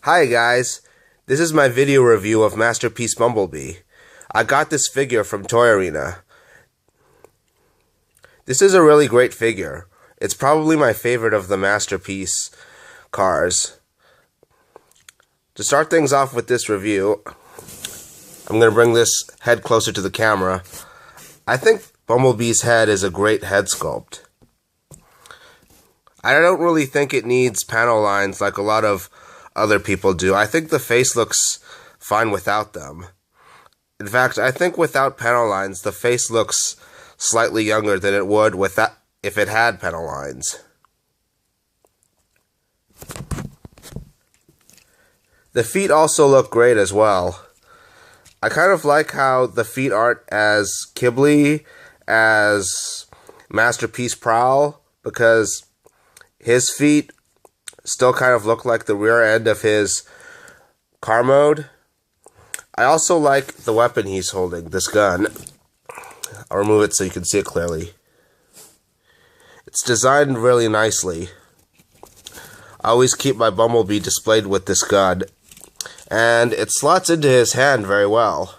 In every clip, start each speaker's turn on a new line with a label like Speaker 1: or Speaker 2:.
Speaker 1: Hi guys, this is my video review of Masterpiece Bumblebee. I got this figure from Toy Arena. This is a really great figure. It's probably my favorite of the Masterpiece cars. To start things off with this review, I'm going to bring this head closer to the camera. I think Bumblebee's head is a great head sculpt. I don't really think it needs panel lines like a lot of other people do. I think the face looks fine without them. In fact, I think without panel lines, the face looks slightly younger than it would if it had panel lines. The feet also look great as well. I kind of like how the feet aren't as kibbly as Masterpiece Prowl, because his feet still kind of look like the rear end of his car mode. I also like the weapon he's holding, this gun. I'll remove it so you can see it clearly. It's designed really nicely. I always keep my Bumblebee displayed with this gun, and it slots into his hand very well.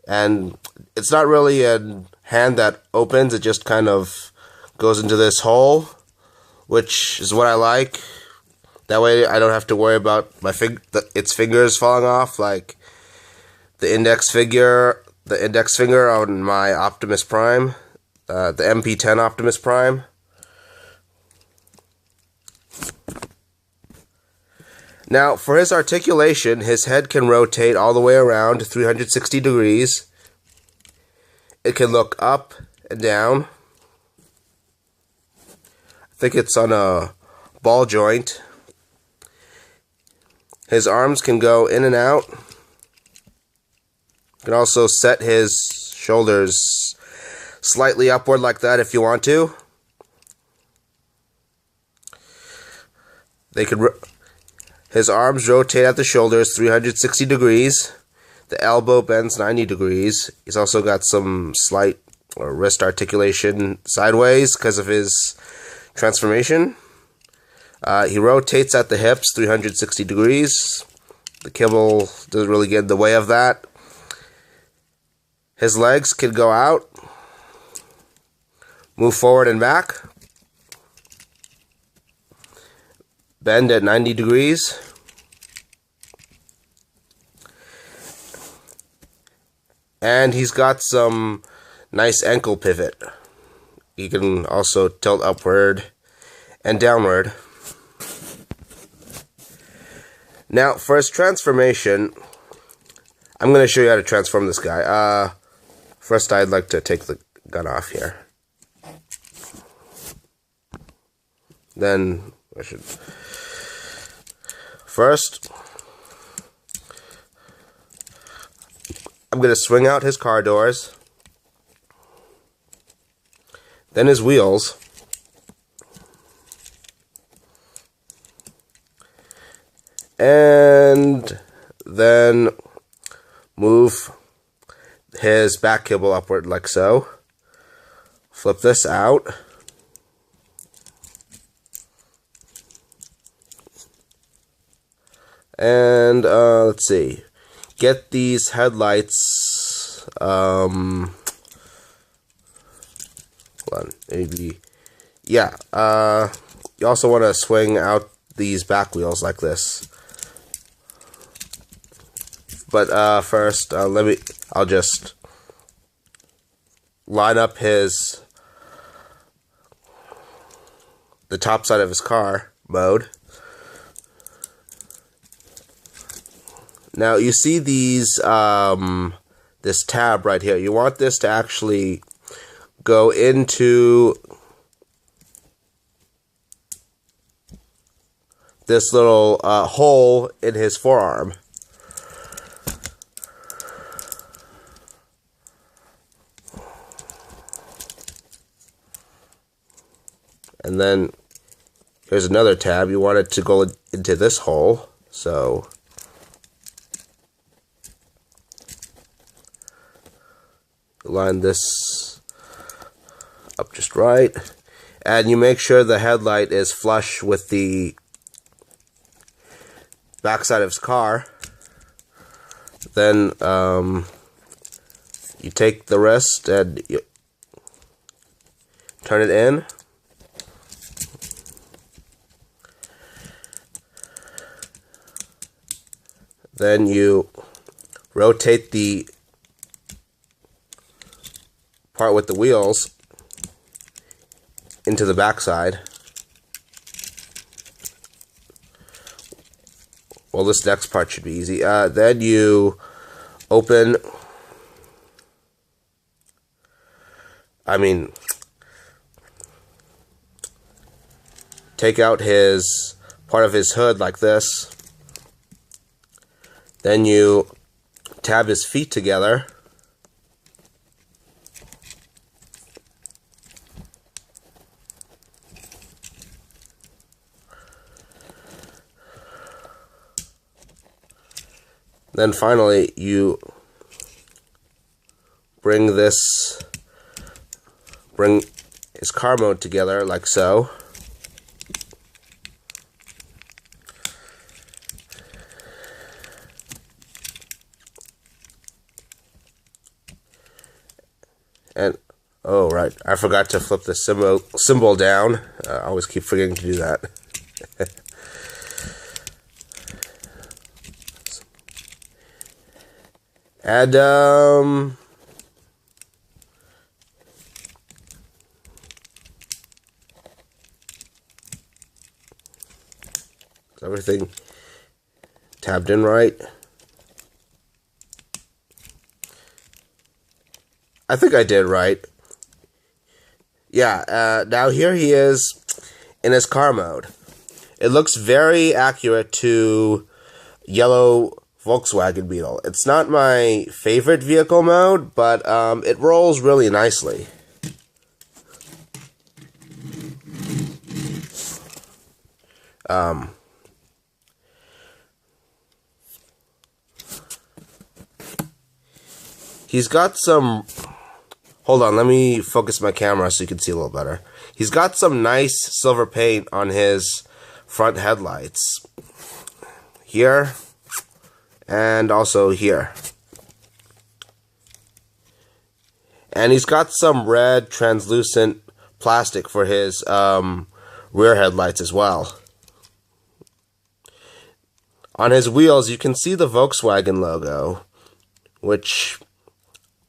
Speaker 1: And it's not really a hand that opens, it just kind of goes into this hole, which is what I like. That way I don't have to worry about its fingers falling off, like the index finger on my Optimus Prime, the MP10 Optimus Prime. Now, for his articulation, his head can rotate all the way around 360 degrees. It can look up and down. I think it's on a ball joint. His arms can go in and out. You can also set his shoulders slightly upward like that if you want to. His arms rotate at the shoulders 360 degrees. The elbow bends 90 degrees. He's also got some slight wrist articulation sideways because of his transformation. He rotates at the hips 360 degrees. The kibble doesn't really get in the way of that. His legs can go out, move forward and back, bend at 90 degrees. And he's got some nice ankle pivot. He can also tilt upward and downward. Now, for his transformation, I'm going to show you how to transform this guy. First, I'd like to take the gun off here. Then, First, I'm going to swing out his car doors. Then his wheels. And then move his back kibble upward like so. Flip this out. And let's see. Get these headlights. Hold on, maybe. Yeah. You also want to swing out these back wheels like this. But first, I'll just line up the top side of his car mode. Now you see these, this tab right here. You want this to actually go into this little hole in his forearm. And then here's another tab. You want it to go into this hole. So line this up just right. And you make sure the headlight is flush with the backside of his car. Then you take the wrist and you turn it in. Then you rotate the part with the wheels into the backside. Well, this next part should be easy. Then you open... take out his part of his hood like this. Then you tab his feet together. Then finally you bring his car mode together like so. And, oh right, I forgot to flip the symbol down. I always keep forgetting to do that. And, is everything tabbed in right? I think I did right. Yeah, now here he is in his car mode. It looks very accurate to yellow Volkswagen Beetle. It's not my favorite vehicle mode, but it rolls really nicely. He's got some... Hold on, let me focus my camera so you can see a little better. He's got some nice silver paint on his front headlights. Here, and also here. And he's got some red translucent plastic for his rear headlights as well. On his wheels, you can see the Volkswagen logo, which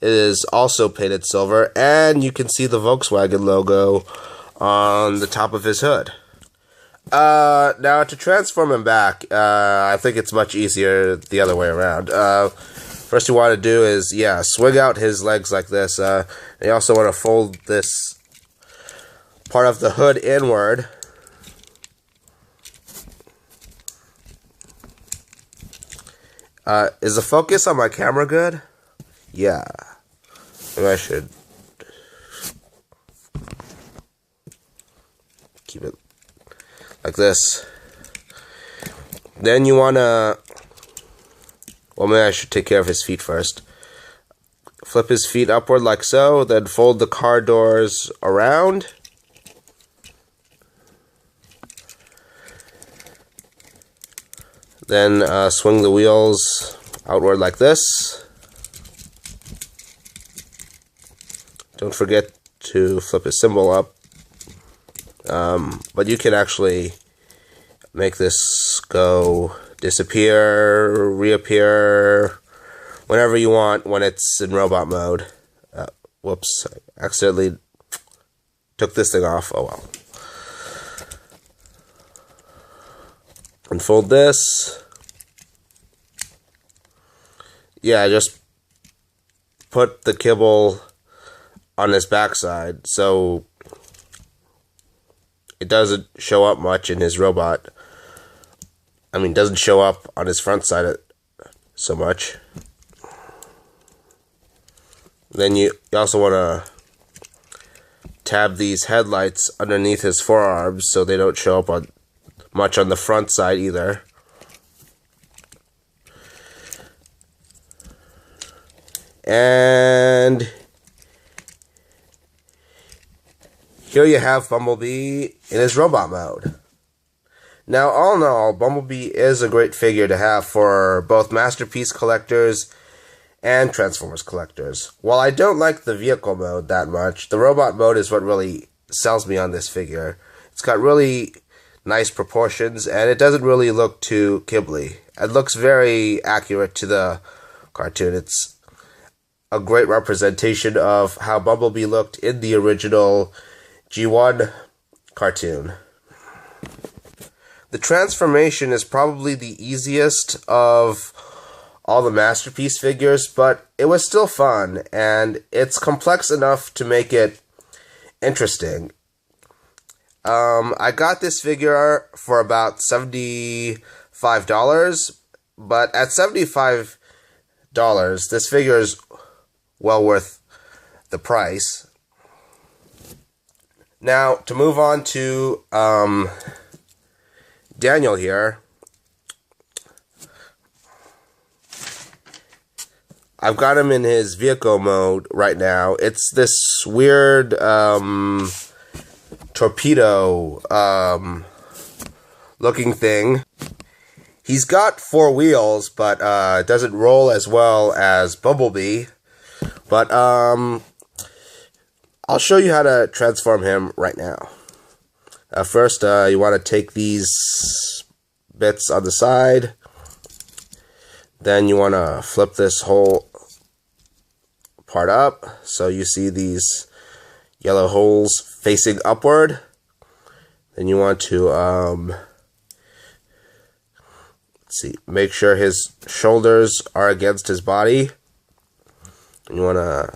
Speaker 1: is also painted silver, and you can see the Volkswagen logo on the top of his hood. Now to transform him back, I think it's much easier the other way around. First you want to do is, swing out his legs like this. And you also want to fold this part of the hood inward. Is the focus on my camera good? Yeah. Maybe I should keep it like this. Then you want to... Well, maybe I should take care of his feet first. Flip his feet upward like so, then fold the car doors around. Then swing the wheels outward like this. Don't forget to flip his symbol up. But you can actually make this go disappear, reappear, whenever you want when it's in robot mode. Whoops, I accidentally took this thing off. Oh well. Unfold this. Yeah, just put the kibble on his backside so it doesn't show up much in his robot. Doesn't show up on his front side so much. Then you also want to tab these headlights underneath his forearms so they don't show up much on the front side either. And here you have Bumblebee in his robot mode. Now, all in all, Bumblebee is a great figure to have for both Masterpiece collectors and Transformers collectors. While I don't like the vehicle mode that much, the robot mode is what really sells me on this figure. It's got really nice proportions, and it doesn't really look too Ghibli. It looks very accurate to the cartoon. It's a great representation of how Bumblebee looked in the original G1 cartoon. The transformation is probably the easiest of all the Masterpiece figures, but it was still fun, and it's complex enough to make it interesting. I got this figure for about $75, but at $75, this figure is well worth the price. Now, to move on to Daniel here. I've got him in his vehicle mode right now. It's this weird torpedo looking thing. He's got 4 wheels, but it doesn't roll as well as Bumblebee. But I'll show you how to transform him right now. First, you want to take these bits on the side. Then you want to flip this whole part up so you see these yellow holes facing upward. Then you want to let's see, make sure his shoulders are against his body. And you want to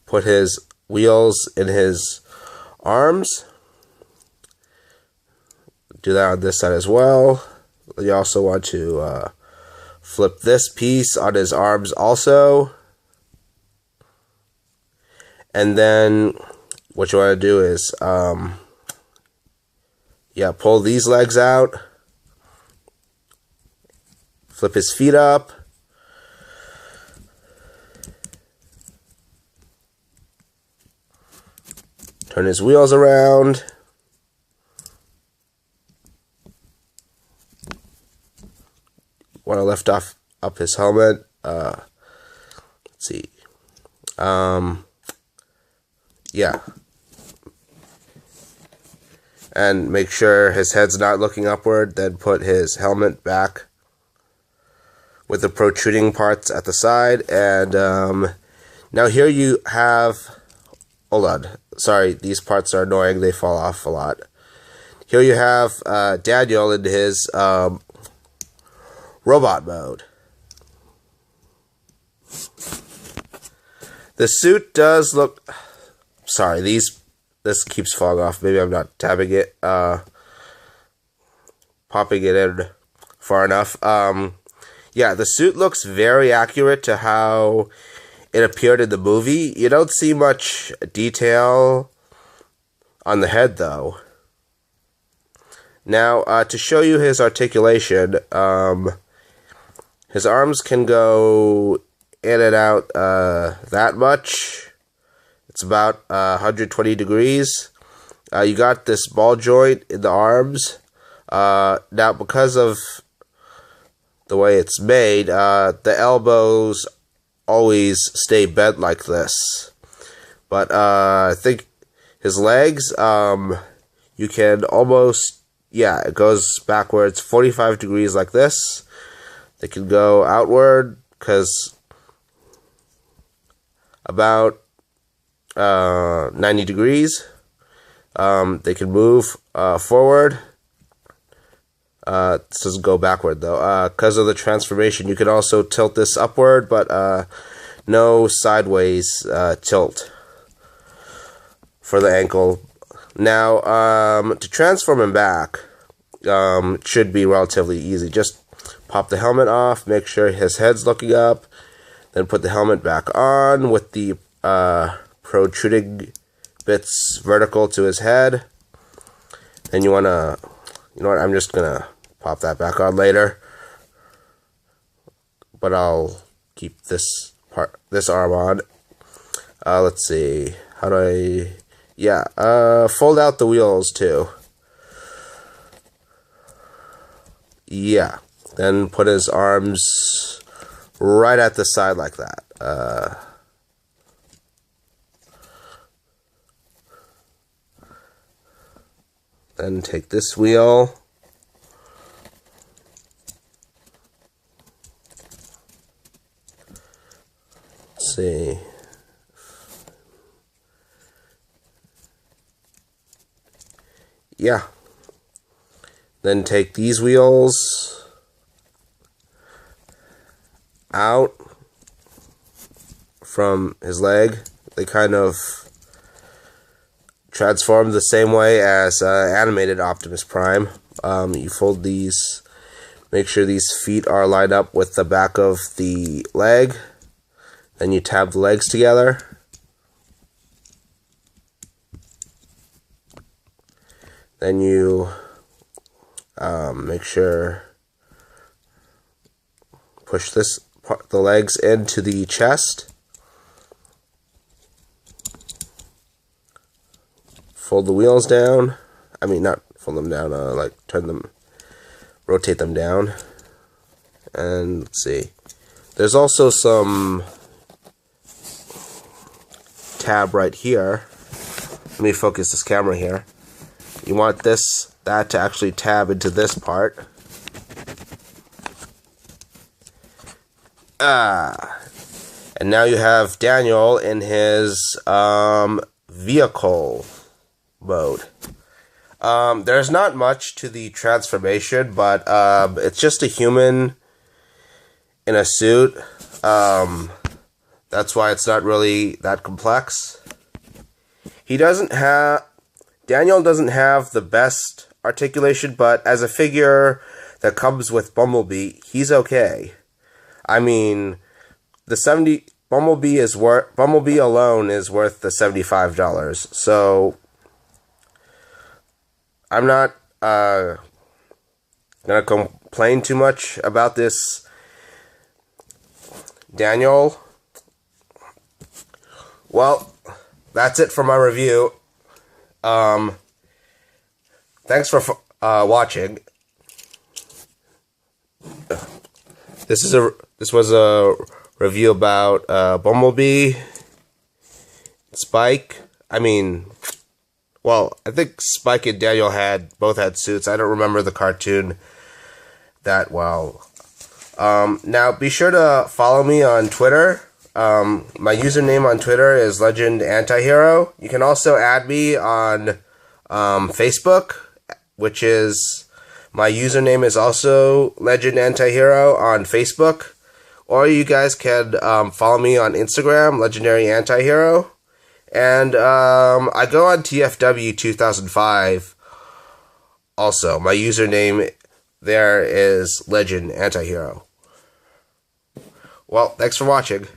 Speaker 1: put his wheels in his arms. Do that on this side as well. You also want to flip this piece on his arms also. And then what you want to do is pull these legs out. Flip his feet up. Turn his wheels around. Want to lift up his helmet. Let's see. And make sure his head's not looking upward. Then put his helmet back with the protruding parts at the side. And now here you have... Hold on. Sorry, these parts are annoying. They fall off a lot. Here you have Daniel in his robot mode. The suit does look... Sorry, this keeps falling off. Maybe I'm not tabbing it, popping it in far enough. The suit looks very accurate to how it appeared in the movie. You don't see much detail on the head, though. Now, to show you his articulation, his arms can go in and out that much. It's about 120 degrees. You got this ball joint in the arms. Now, because of the way it's made, the elbows always stay bent like this. But I think his legs, you can almost, it goes backwards 45 degrees like this. They can go outward because about 90 degrees. They can move forward. This doesn't go backward though. Because of the transformation, you can also tilt this upward, but no sideways tilt for the ankle. Now, to transform him back, it should be relatively easy. Just pop the helmet off, make sure his head's looking up, then put the helmet back on with the protruding bits vertical to his head. Then you want to, you know what, I'm just going to pop that back on later. But I'll keep this arm on. Let's see, how do I Yeah, fold out the wheels too. Yeah, then put his arms right at the side like that. Then take this wheel. Let's see. Yeah. Then take these wheels out from his leg. They kind of transform the same way as animated Optimus Prime. You fold these, make sure these feet are lined up with the back of the leg. Then you tab the legs together. Then you make sure push the legs into the chest. Fold the wheels down. I mean, not fold them down. Like rotate them down. And let's see. There's also some tab right here. Let me focus this camera here. You want that to actually tab into this part. And now you have Daniel in his vehicle mode. There's not much to the transformation, but it's just a human in a suit. That's why it's not really that complex. Daniel doesn't have the best articulation, but as a figure that comes with Bumblebee, he's okay. I mean, Bumblebee alone is worth the $75. So I'm not gonna complain too much about this Daniel. Well, that's it for my review. Thanks for watching. This was a review about Bumblebee, Spike. I mean, well, I think Spike and Daniel both had suits. I don't remember the cartoon that well. Now be sure to follow me on Twitter. My username on Twitter is Legend Antihero. You can also add me on Facebook, which is my username is also Legend Antihero on Facebook. Or you guys can follow me on Instagram, Legendary Antihero. And I go on TFW 2005. Also, my username there is Legend Antihero. Well, thanks for watching.